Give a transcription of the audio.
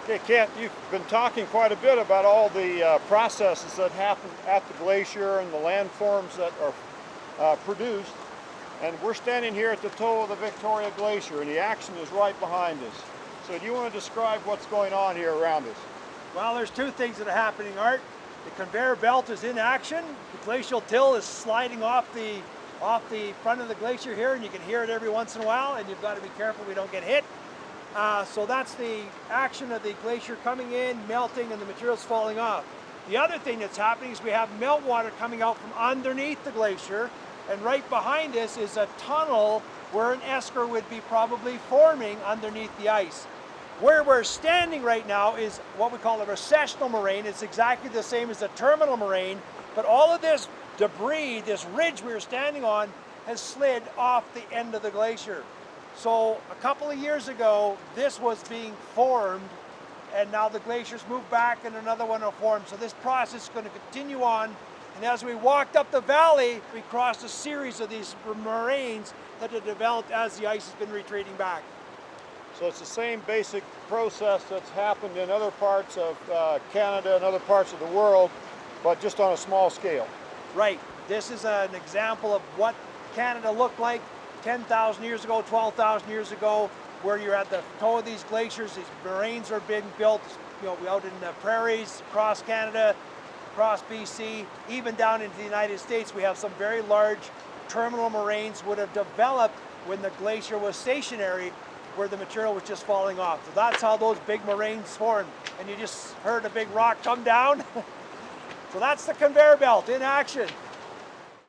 Okay, Kent, you've been talking quite a bit about all the processes that happen at the glacier and the landforms that are produced. And we're standing here at the toe of the Victoria Glacier, and the action is right behind us. So do you want to describe what's going on here around us? Well, there's two things that are happening, Art. The conveyor belt is in action. The glacial till is sliding off the front of the glacier here, and you can hear it every once in a while, and you've got to be careful we don't get hit. So that's the action of the glacier coming in, melting, and the materials falling off. The other thing that's happening is we have meltwater coming out from underneath the glacier, and right behind us is a tunnel where an esker would be probably forming underneath the ice. Where we're standing right now is what we call a recessional moraine. It's exactly the same as the terminal moraine, but all of this debris, this ridge we were standing on, has slid off the end of the glacier. So a couple of years ago, this was being formed, and now the glacier's moved back and another one will form. So this process is going to continue on. And as we walked up the valley, we crossed a series of these moraines that have developed as the ice has been retreating back. So it's the same basic process that's happened in other parts of Canada and other parts of the world, but just on a small scale. Right. This is an example of what Canada looked like 10,000 years ago, 12,000 years ago, where you're at the toe of these glaciers. These moraines are being built, out in the prairies, across Canada, across BC, even down into the United States. We have some very large terminal moraines would have developed when the glacier was stationary, where the material was just falling off. So that's how those big moraines formed. And you just heard a big rock come down. So that's the conveyor belt in action.